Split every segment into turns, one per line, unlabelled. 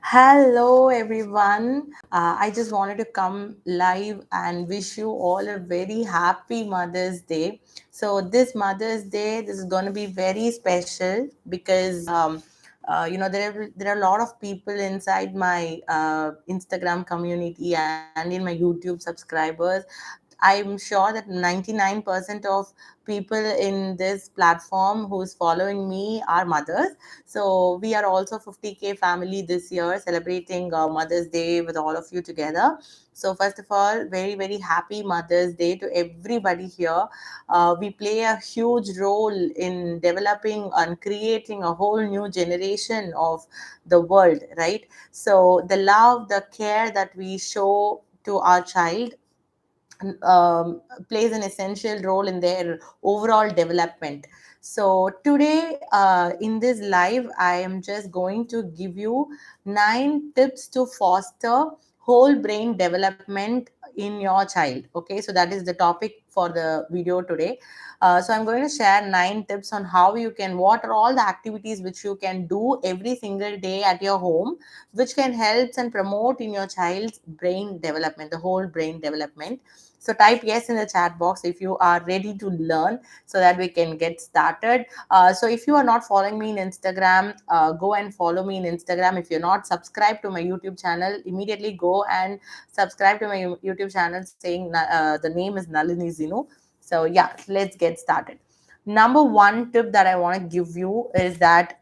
Hello, everyone. I just wanted to come live and wish you all a very happy Mother's Day. So, this Mother's Day, this is going to be very special because, there are a lot of people inside my Instagram community and in my YouTube subscribers. I'm sure that 99% of people in this platform who's following me are mothers. So we are also 50K family this year, celebrating Mother's Day with all of you together. So first of all, very very happy Mother's Day to everybody here. We play a huge role in developing and creating a whole new generation of the world, right? So the love, the care that we show to our child plays an essential role in their overall development. So today, in this live, I am just going to give you 9 tips to foster whole brain development in your child. Okay, so that is the topic for the video today. So I'm going to share 9 tips on how you can, what are all the activities which you can do every single day at your home, which can help and promote in your child's brain development, the whole brain development. So type yes in the chat box if you are ready to learn so that we can get started. So if you are not following me in Instagram, go and follow me in Instagram. If you're not subscribed to my YouTube channel, immediately go and subscribe to my YouTube channel saying the name is Nalini Zinu. So yeah, let's get started. Number one tip that I want to give you is that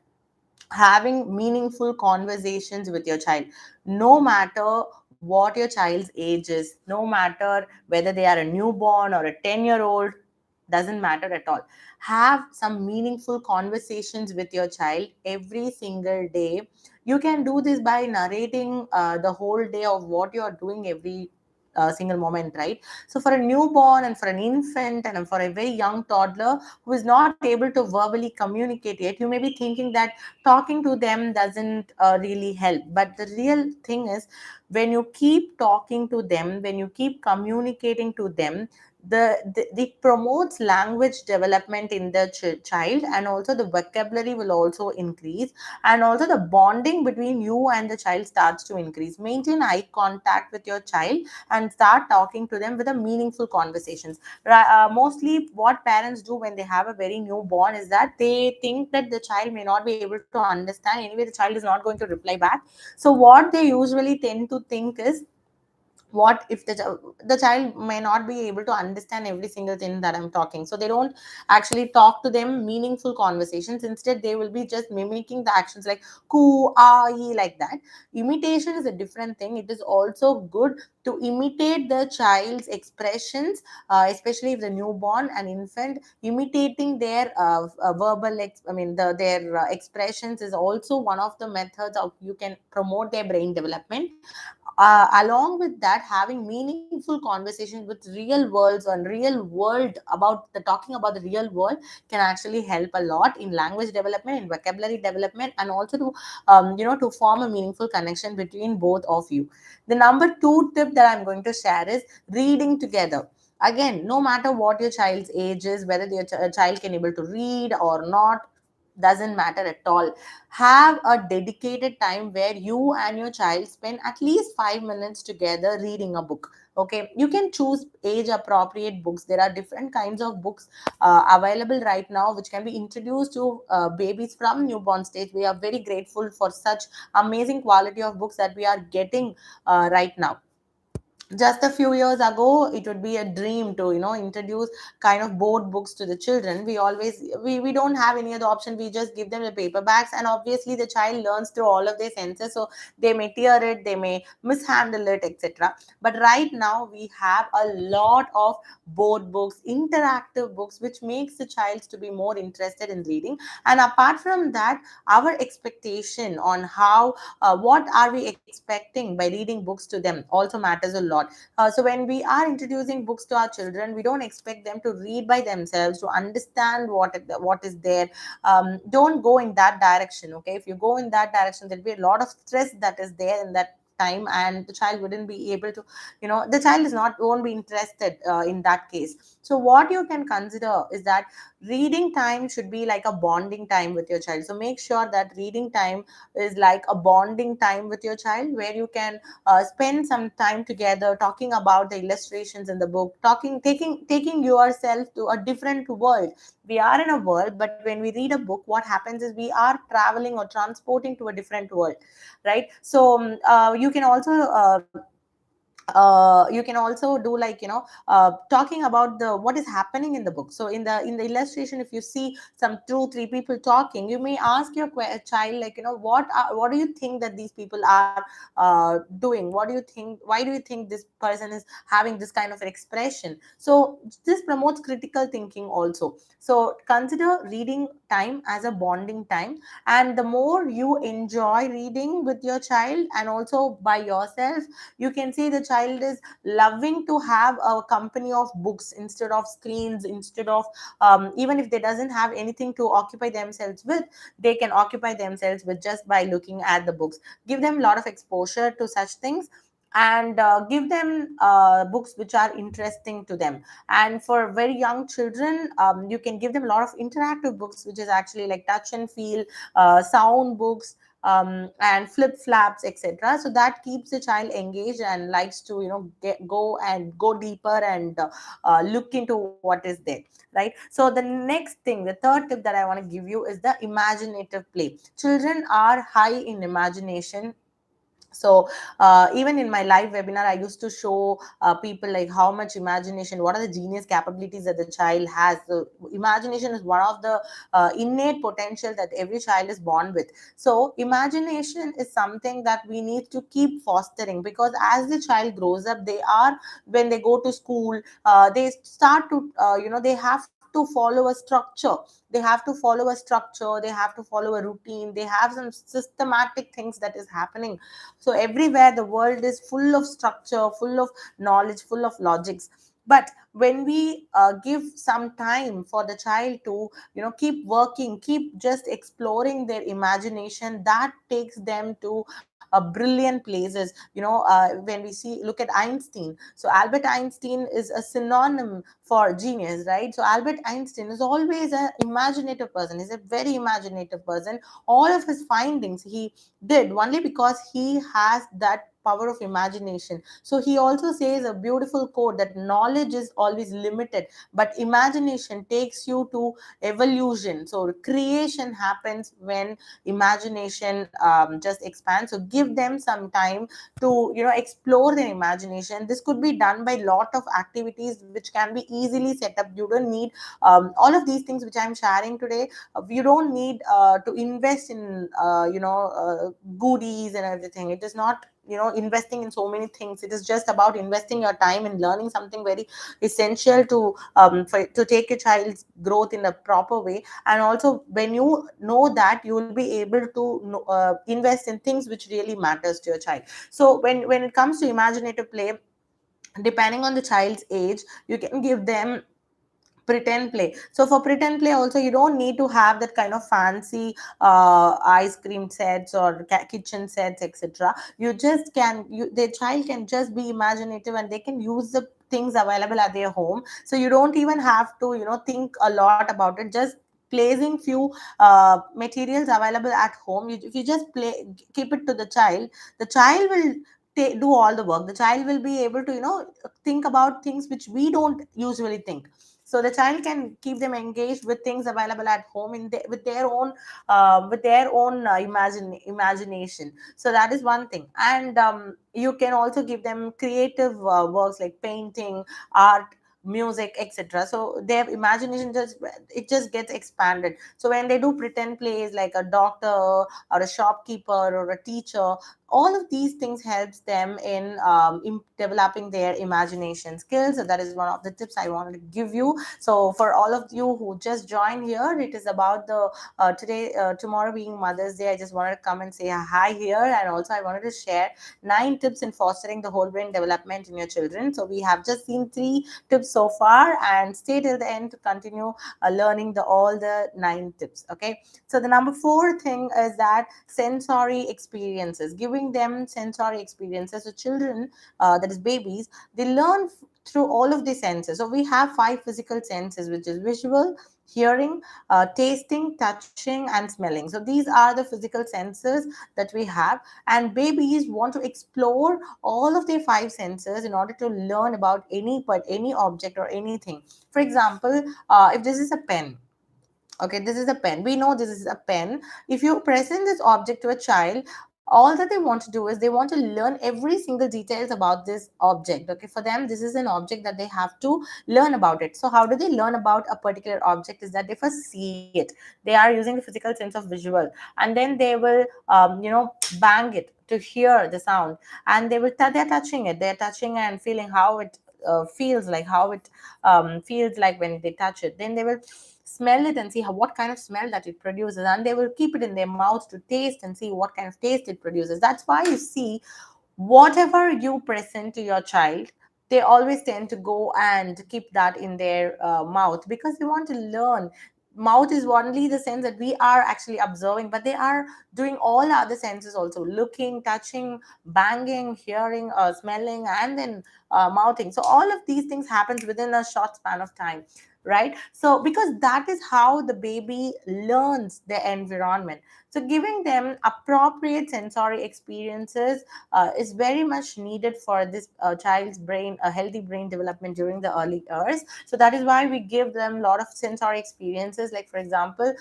having meaningful conversations with your child, no matter what your child's age is, no matter whether they are a newborn or a 10-year-old, doesn't matter at all. Have some meaningful conversations with your child every single day. You can do this by narrating the whole day of what you are doing every single moment, right? So for a newborn and for an infant and for a very young toddler who is not able to verbally communicate yet, you may be thinking that talking to them doesn't really help. But the real thing is, when you keep talking to them, when you keep communicating to them, it promotes language development in the child, and also the vocabulary will also increase, and also the bonding between you and the child starts to increase. Maintain eye contact with your child and start talking to them with a meaningful conversations. Mostly what parents do when they have a very newborn is that they think that the child may not be able to understand. Anyway, the child is not going to reply back. So what they usually tend to think is, what if the child may not be able to understand every single thing that I'm talking, so they don't actually talk to them meaningful conversations. Instead, they will be just mimicking the actions like ku ah ee, like that. Imitation is a different thing. It is also good to imitate the child's expressions, especially if the newborn and infant, imitating their their expressions is also one of the methods of you can promote their brain development. Along with that, having meaningful conversations with real worlds and real world about the talking about the real world can actually help a lot in language development, in vocabulary development, and also to to form a meaningful connection between both of you. The number two tip that I'm going to share is reading together. Again, no matter what your child's age is, whether your child can able to read or not, doesn't matter at all. Have a dedicated time where you and your child spend at least 5 minutes together reading a book. Okay, you can choose age appropriate books. There are different kinds of books available right now which can be introduced to babies from newborn stage. We are very grateful for such amazing quality of books that we are getting right now. Just a few years ago, it would be a dream to introduce kind of board books to the children. We don't have any other option. We just give them the paperbacks, and obviously the child learns through all of their senses, so they may tear it, they may mishandle it, etc. But right now we have a lot of board books, interactive books, which makes the child to be more interested in reading. And apart from that, our expectation on how what are we expecting by reading books to them also matters a lot. So when we are introducing books to our children, we don't expect them to read by themselves to understand what is there. Don't go in that direction. Okay, if you go in that direction, there'll be a lot of stress that is there in that time, and the child wouldn't be able to, the child is not won't be interested in that case. So what you can consider is that reading time should be like a bonding time with your child. So make sure that reading time is like a bonding time with your child, where you can spend some time together talking about the illustrations in the book, talking taking yourself to a different world. We are in a world, but when we read a book, what happens is we are traveling or transporting to a different world, right? So you can also you can also do like, talking about the what is happening in the book. So in the illustration, if you see some 2 3 people talking, you may ask your child, like, what do you think that these people are doing? What do you think, why do you think this person is having this kind of an expression? So this promotes critical thinking also. So consider reading time as a bonding time, and the more you enjoy reading with your child and also by yourself, you can see the child is loving to have a company of books instead of screens, instead of even if they doesn't have anything to occupy themselves with, they can occupy themselves with just by looking at the books. Give them a lot of exposure to such things, and give them books which are interesting to them. And for very young children, you can give them a lot of interactive books, which is actually like touch and feel sound books, and flip flaps, etc. So that keeps the child engaged and likes to, go deeper and look into what is there, right? So the next thing, the third tip that I want to give you is the imaginative play. Children are high in imagination. So even in my live webinar, I used to show people like how much imagination, what are the genius capabilities that the child has. So imagination is one of the innate potential that every child is born with. So imagination is something that we need to keep fostering, because as the child grows up, they are, when they go to school, they start to they have to follow a structure. They have to follow a structure, they have to follow a routine, they have some systematic things that is happening. So everywhere the world is full of structure, full of knowledge, full of logics. But when we give some time for the child to, keep working, keep just exploring their imagination, that takes them to brilliant places. When we look at Einstein, so Albert Einstein is a synonym for genius, right? So Albert Einstein is always an imaginative person. He's a very imaginative person. All of his findings he did only because he has that power of imagination. So he also says a beautiful quote that knowledge is always limited, but imagination takes you to evolution. So creation happens when imagination just expands. So give them some time to, explore their imagination. This could be done by lot of activities which can be easily set up. You don't need all of these things which I'm sharing today. You don't need to invest in goodies and everything. It is not, investing in so many things. It is just about investing your time in learning something very essential to take your child's growth in a proper way. And also when you know that, you will be able to invest in things which really matters to your child. So when it comes to imaginative play, depending on the child's age, you can give them pretend play. So for pretend play also, you don't need to have that kind of fancy ice cream sets or kitchen sets, etc. You just can, the child can just be imaginative, and they can use the things available at their home. So you don't even have to, think a lot about it. Just placing few materials available at home, if you just keep it to the child will do all the work. The child will be able to, think about things which we don't usually think. So the child can keep them engaged with things available at home with their own imagination. So that is one thing. And you can also give them creative works like painting, art, music, etc. So their imagination just gets expanded. So when they do pretend plays like a doctor or a shopkeeper or a teacher, all of these things helps them in developing their imagination skills. So that is one of the tips I wanted to give you. So for all of you who just joined here, it is about the tomorrow being Mother's Day. I just wanted to come and say hi here, and also I wanted to share 9 tips in fostering the whole brain development in your children. So we have just seen 3 tips so far, and stay till the end to continue learning all the 9 tips. Okay. So the number 4 thing is that sensory experiences, giving them sensory experiences. So children, that is babies, they learn through all of the senses. So we have 5 physical senses, which is visual, hearing, tasting, touching, and smelling. So these are the physical senses that we have, and babies want to explore all of their five senses in order to learn about any object or anything. For example, if this is a pen. Okay, this is a pen. We know this is a pen. If you present this object to a child, all that they want to do is they want to learn every single details about this object. Okay, for them, this is an object that they have to learn about it. So how do they learn about a particular object? Is that they first see it. They are using the physical sense of visual, and then they will, bang it to hear the sound, and they're touching it. They're touching and feeling how it feels like, how it feels like when they touch it. Then they will smell it and see what kind of smell that it produces, and they will keep it in their mouth to taste and see what kind of taste it produces. That's why you see, whatever you present to your child, they always tend to go and keep that in their mouth, because they want to learn. Mouth is only the sense that we are actually observing, but they are doing all the other senses also: looking, touching, banging, hearing, smelling, and then mouthing. So all of these things happens within a short span of time, right? So because that is how the baby learns the environment. So giving them appropriate sensory experiences is very much needed for this child's brain, a healthy brain development during the early years. So that is why we give them a lot of sensory experiences, like for example,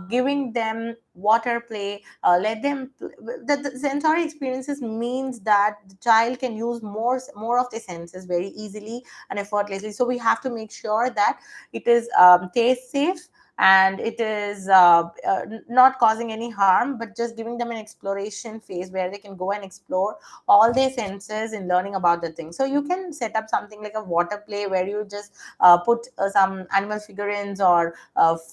giving them water play, let them the sensory experiences means that the child can use more of the senses very easily and effortlessly. So we have to make sure that it is taste safe, and it is not causing any harm, but just giving them an exploration phase where they can go and explore all their senses in learning about the thing. So you can set up something like a water play where you just put some animal figurines or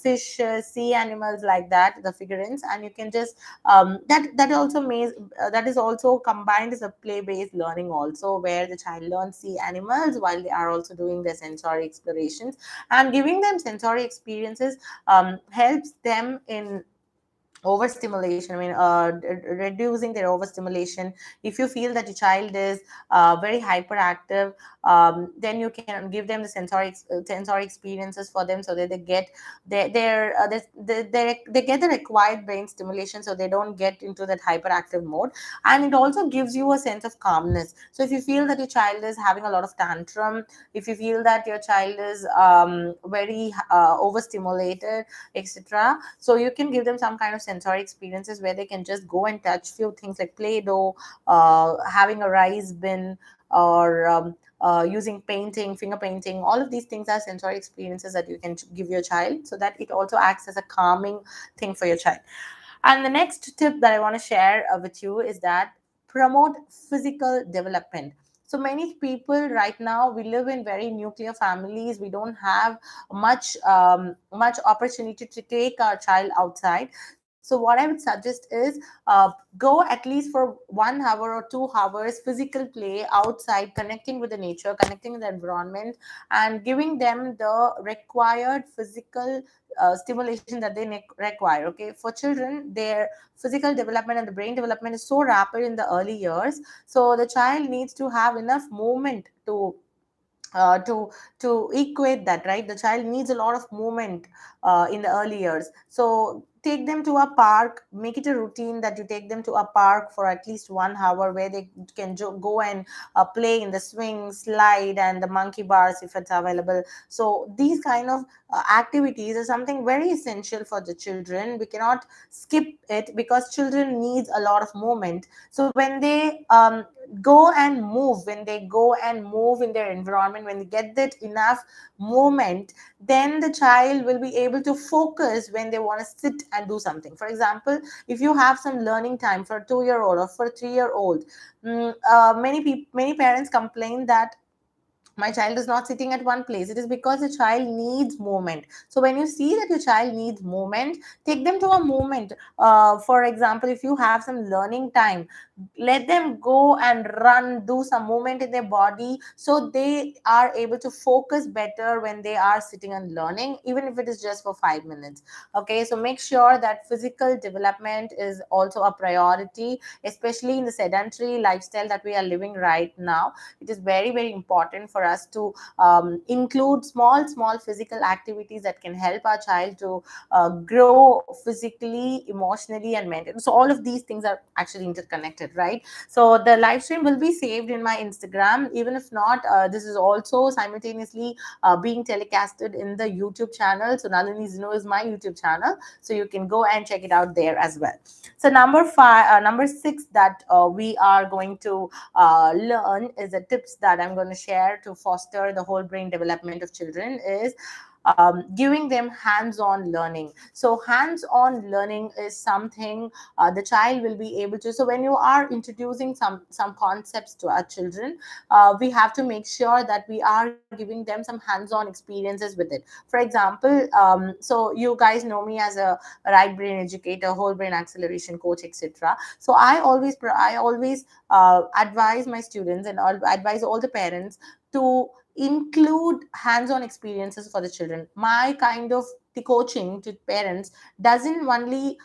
fish, sea animals, like that, the figurines, and you can just that is also combined as a play based learning also, where the child learns sea animals while they are also doing their sensory explorations. And giving them sensory experiences helps them in overstimulation. I mean, reducing their overstimulation. If you feel that your child is very hyperactive, then you can give them the sensory experiences for them, so that they get they get the required brain stimulation, so they don't get into that hyperactive mode. And it also gives you a sense of calmness. So if you feel that your child is having a lot of tantrum, if you feel that your child is very overstimulated, etc., so you can give them some kind of sensory experiences where they can just go and touch few things like play-doh, having a rice bin, or using painting, finger painting. All of these things are sensory experiences that you can give your child, so that it also acts as a calming thing for your child. And the next tip that I want to share with you is that promote physical development. So many people right now, we live in very nuclear families. We don't have much opportunity to take our child outside. So what I would suggest is go at least for 1 hour or 2 hours physical play outside, connecting with the nature, connecting with the environment, and giving them the required physical stimulation that they require. Okay, for children, their physical development and the brain development is so rapid in the early years, so the child needs to have enough movement to uh, to to equate that, right? The child needs a lot of movement in the early years. So take them to a park, make it a routine that you take them to a park for at least 1 hour, where they can go and play in the swing, slide, and the monkey bars if it's available. So these kind of activities are something very essential for the children. We cannot skip it, because children needs a lot of movement. So when they go and move in their environment, when they get that enough movement, then the child will be able to focus when they want to sit and do something. For example, if you have some learning time for a 2 year old or for a 3 year old, many parents complain that my child is not sitting at one place. It is because the child needs movement. So when you see that your child needs movement, take them to a movement. For example, if you have some learning time, let them go and run, do some movement in their body, so they are able to focus better when they are sitting and learning, even if it is just for 5 minutes. Okay, so make sure that physical development is also a priority, especially in the sedentary lifestyle that we are living right now. It is very, very important for us to include small physical activities that can help our child to grow physically, emotionally, and mentally. So all of these things are actually interconnected, right? So the live stream will be saved in my Instagram. Even if not, this is also simultaneously being telecasted in the YouTube channel. So Nalini Zino is my YouTube channel, so you can go and check it out there as well. So number six that we are going to learn is the tips that I'm going to share to foster the whole brain development of children is giving them hands-on learning. So hands-on learning is something the child will be able to. So when you are introducing some concepts to our children, we have to make sure that we are giving them some hands-on experiences with it. For example, so you guys know me as a right brain educator, whole brain acceleration coach, etc. So I always advise my students and advise all the parents to include hands-on experiences for the children. My kind of the coaching to parents doesn't only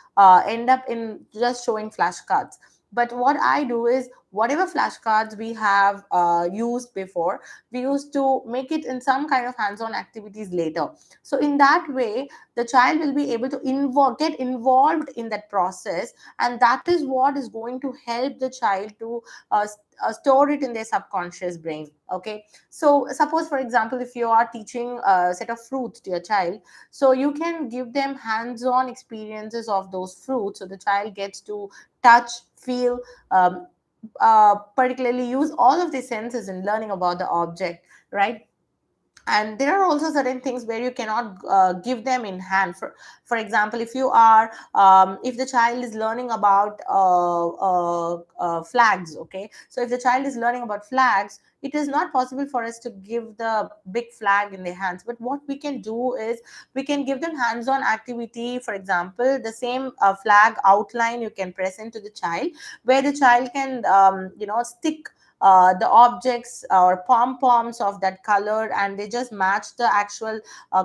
end up in just showing flashcards, but what I do is whatever flashcards we have used before, we used to make it in some kind of hands-on activities later. So in that way, the child will be able to get involved in that process, and that is what is going to help the child to store it in their subconscious brain. Okay, so suppose for example, if you are teaching a set of fruits to your child, so you can give them hands-on experiences of those fruits, so the child gets to touch, feel, um, particularly use all of the senses in learning about the object, right? And there are also certain things where you cannot give them in hand. For example, if you are if the child is learning about flags, okay, so if the child is learning about flags, it is not possible for us to give the big flag in their hands, but what we can do is we can give them hands-on activity. For example, the same flag outline you can present to the child, where the child can stick the objects or pom poms of that color, and they just match the actual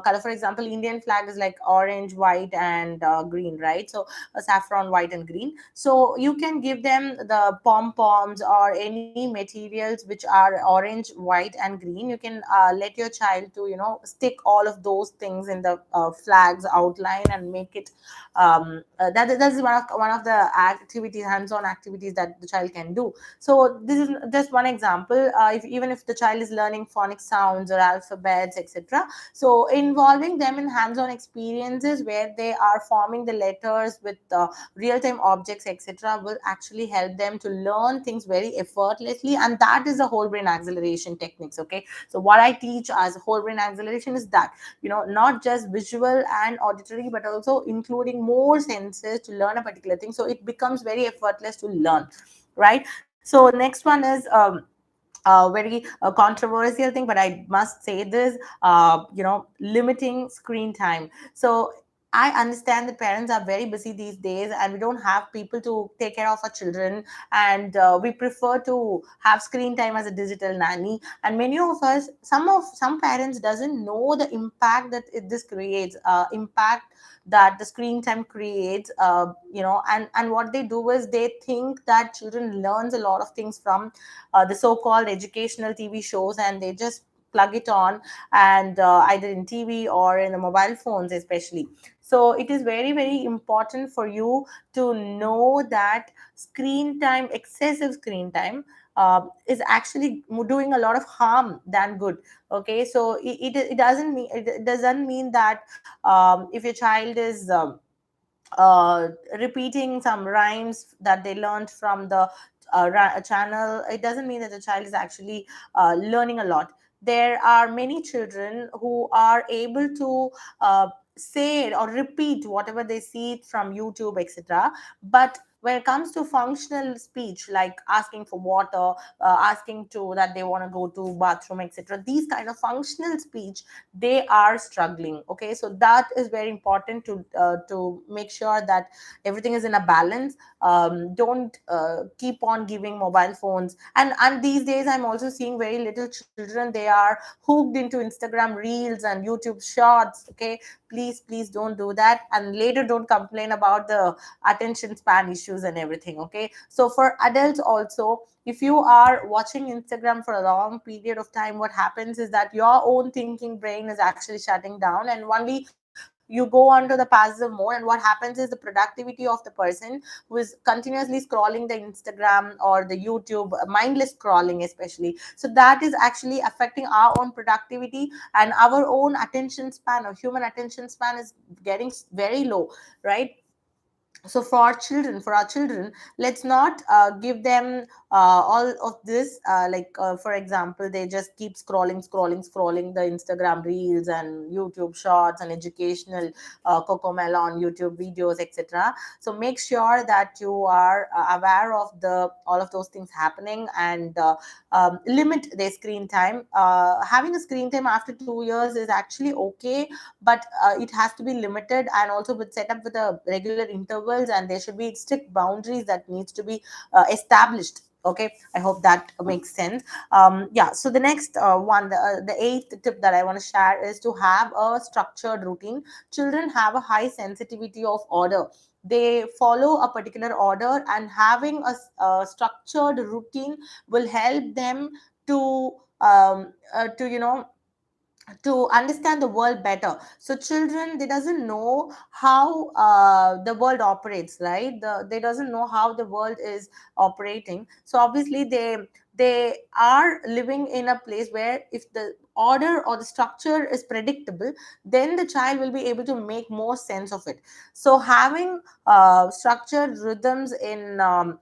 color. For example, Indian flag is like orange, white, and green, right? So saffron, white, and green. So you can give them the pom poms or any materials which are orange, white, and green. You can let your child to stick all of those things in the flags outline and make it that is one of the activities, hands-on activities that the child can do. So this is just one example. Even if the child is learning phonic sounds or alphabets, etc., so involving them in hands-on experiences where they are forming the letters with real-time objects, etc., will actually help them to learn things very effortlessly, and that is the whole brain acceleration techniques. Okay, so what I teach as whole brain acceleration is that not just visual and auditory, but also including more senses to learn a particular thing, so it becomes very effortless to learn, right? So next one is very controversial thing, but I must say this, limiting screen time. So I understand that parents are very busy these days and we don't have people to take care of our children, and we prefer to have screen time as a digital nanny. And many of us, some parents doesn't know the impact that this creates, impact that the screen time creates, and what they do is they think that children learns a lot of things from the so-called educational TV shows, and they just plug it on, and either in TV or in the mobile phones especially. So it is very, very important for you to know that excessive screen time is actually doing a lot of harm than good. Okay, so it doesn't mean that if your child is uh, repeating some rhymes that they learned from the channel, it doesn't mean that the child is actually learning a lot. There are many children who are able to say or repeat whatever they see from YouTube, etc., but when it comes to functional speech, like asking for water, asking to that they want to go to bathroom, etc., these kind of functional speech, they are struggling. Okay, so that is very important to make sure that everything is in a balance. Don't keep on giving mobile phones. And these days I'm also seeing very little children, they are hooked into Instagram reels and YouTube shorts. Okay, please don't do that, and later don't complain about the attention span issues and everything. Okay, so for adults also, if you are watching Instagram for a long period of time, what happens is that your own thinking brain is actually shutting down, and only you go onto the passive mode. And what happens is the productivity of the person who is continuously scrolling the Instagram or the YouTube, mindless scrolling especially, so that is actually affecting our own productivity, and our own attention span or human attention span is getting very low, right? So for our children, let's not give them all of this, for example, they just keep scrolling the Instagram reels and YouTube shorts and educational cocomelon YouTube videos, etc. So make sure that you are aware of the all of those things happening, and limit their screen time. Having a screen time after 2 years is actually okay, but it has to be limited, and also with set up with a regular intervals, and there should be strict boundaries that needs to be established. Okay, I hope that makes sense. Yeah, so the next one, the eighth tip that I want to share is to have a structured routine. Children have a high sensitivity of order. They follow a particular order, and having a structured routine will help them to to understand the world better. So children, they doesn't know how the world operates, right? They doesn't know how the world is operating. So obviously they are living in a place where if the order or the structure is predictable, then the child will be able to make more sense of it. So having structured rhythms in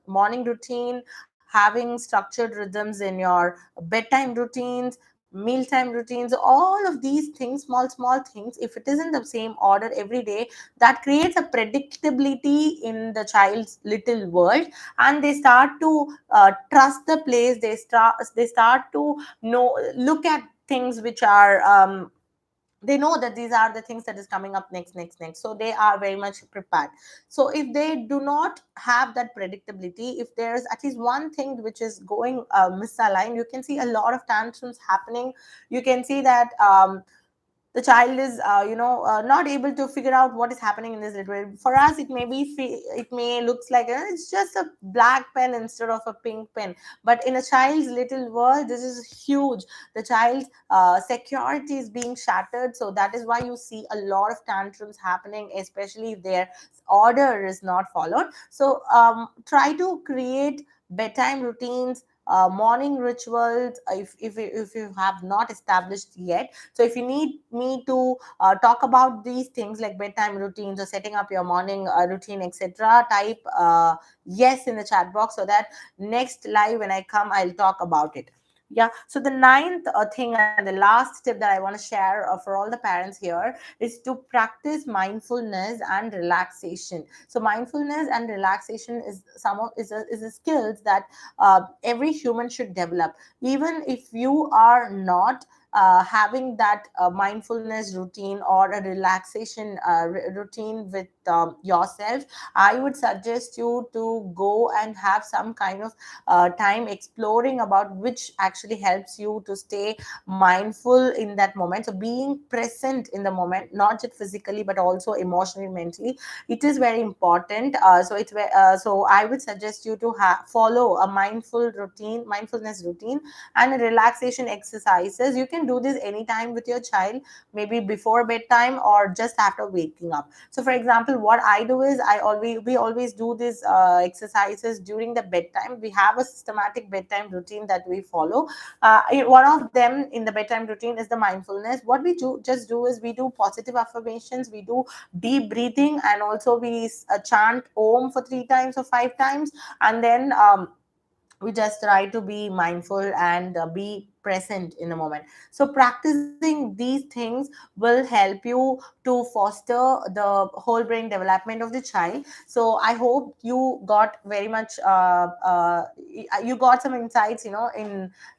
morning routine, having structured rhythms in your bedtime routines, mealtime routines, all of these things, small things, if it is in the same order every day, that creates a predictability in the child's little world, and they start to trust the place. They start to know, look at things which are they know that these are the things that is coming up next, so they are very much prepared. So if they do not have that predictability, if there's at least one thing which is going misaligned, you can see a lot of tantrums happening. You can see that the child is not able to figure out what is happening in this little world. For us it may it may looks like it's just a black pen instead of a pink pen, but in a child's little world this is huge. The child's security is being shattered, so that is why you see a lot of tantrums happening, especially if their order is not followed. So try to create bedtime routines, morning rituals, if you have not established yet. So if you need me to talk about these things like bedtime routines or setting up your morning routine, etc., type yes in the chat box, so that next live when I come, I'll talk about it. Yeah, so the ninth thing and the last tip that I want to share for all the parents here is to practice mindfulness and relaxation. So mindfulness and relaxation is a skills that every human should develop. Even if you are not having that mindfulness routine or a relaxation routine with yourself, I would suggest you to go and have some kind of time exploring about which actually helps you to stay mindful in that moment. So being present in the moment, not just physically but also emotionally, mentally, it is very important. So I would suggest you to follow a mindfulness routine and a relaxation exercises. You can do this anytime with your child, maybe before bedtime or just after waking up. So for example, what I do is we always do these exercises during the bedtime. We have a systematic bedtime routine that we follow. One of them in the bedtime routine is the mindfulness. What we do is we do positive affirmations, we do deep breathing, and also we chant om for 3 times or 5 times, and then we just try to be mindful and be present in the moment. So practicing these things will help you to foster the whole brain development of the child. So I hope you got very much you got some insights,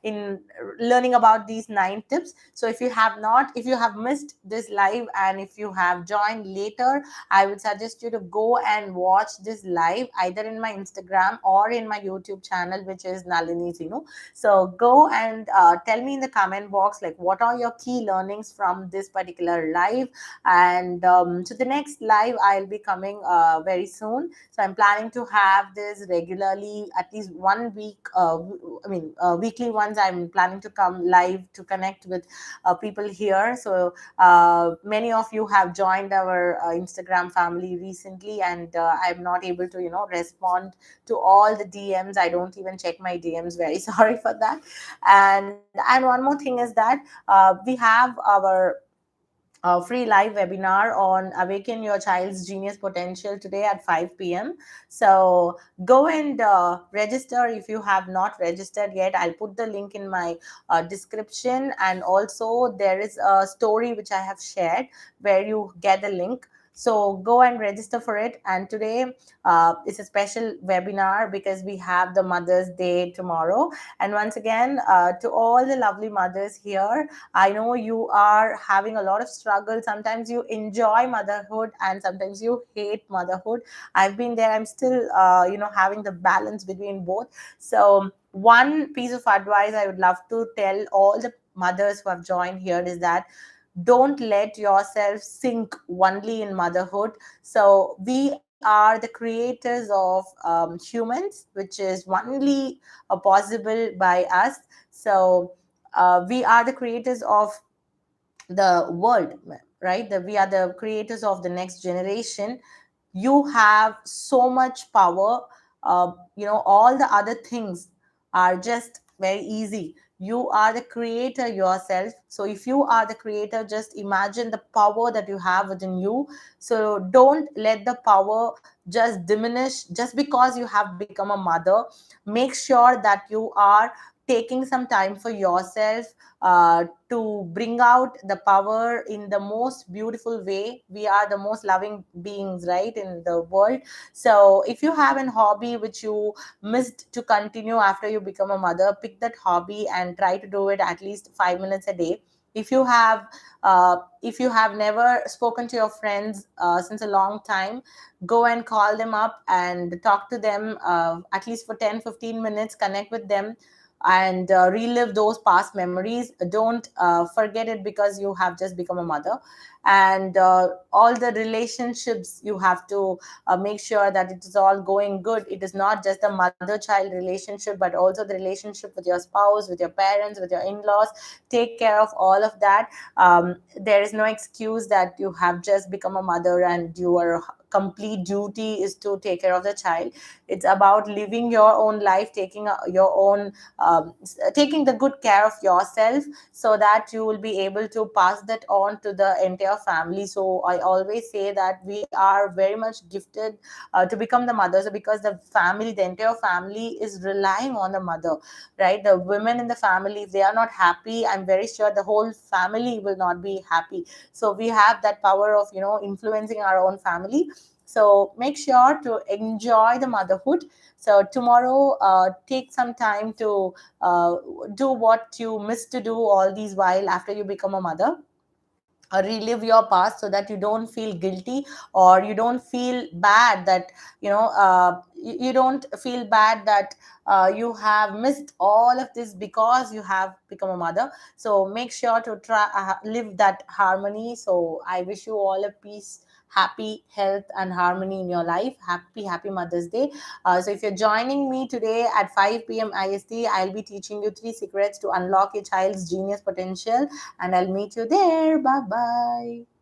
in learning about these 9 tips. So if you have not, if you have missed this live, and if you have joined later, I would suggest you to go and watch this live either in my Instagram or in my YouTube channel, which is Nalini Zinu. So go and tell me in the comment box, like, what are your key learnings from this particular live. And so the next live I'll be coming very soon. So I'm planning to have this regularly, at least one week. Weekly ones. I'm planning to come live to connect with people here. So many of you have joined our Instagram family recently, and I'm not able to, respond to all the DMs. I don't even check my DMs. Very sorry for that. And one more thing is that we have our free live webinar on awaken your child's genius potential today at 5 p.m. So go and register if you have not registered yet. I'll put the link in my description, and also there is a story which I have shared where you get the link. So go and register for it. And today it's a special webinar because we have the Mother's Day tomorrow. And once again, to all the lovely mothers here, I know you are having a lot of struggle. Sometimes you enjoy motherhood and sometimes you hate motherhood. I've been there. I'm still, having the balance between both. So one piece of advice I would love to tell all the mothers who have joined here is that don't let yourself sink only in motherhood. So we are the creators of humans, which is only possible by us. So we are the creators of the world, right? We are the creators of the next generation. You have so much power. All the other things are just very easy. You are the creator yourself. So if you are the creator, just imagine the power that you have within you. So don't let the power just diminish just because you have become a mother. Make sure that you are taking some time for yourself to bring out the power in the most beautiful way. We are the most loving beings, right, in the world. So if you have an hobby which you missed to continue after you become a mother, pick that hobby and try to do it at least 5 minutes a day. If you have never spoken to your friends since a long time, go and call them up and talk to them at least for 10-15 minutes. Connect with them and relive those past memories. Don't forget it because you have just become a mother. And all the relationships, you have to make sure that it is all going good. It is not just the mother child relationship, but also the relationship with your spouse, with your parents, with your in-laws. Take care of all of that. There is no excuse that you have just become a mother and your complete duty is to take care of the child. It's about living your own life, your own taking the good care of yourself, so that you will be able to pass that on to the entire family. So I always say that we are very much gifted to become the mother. So because the entire family is relying on the mother, right? The women in the family, if they are not happy, I'm very sure the whole family will not be happy. So we have that power of influencing our own family. So make sure to enjoy the motherhood. So tomorrow, take some time to uh, do what you missed to do all these while after you become a mother. Relive your past so that you don't feel guilty, or you don't feel bad that you don't feel bad that you have missed all of this because you have become a mother. So make sure to try live that harmony. So I wish you all a peace, happy, health and harmony in your life. Happy Mother's Day. So if you're joining me today at 5 p.m. IST, I'll be teaching you 3 secrets to unlock your child's genius potential, and I'll meet you there. Bye bye.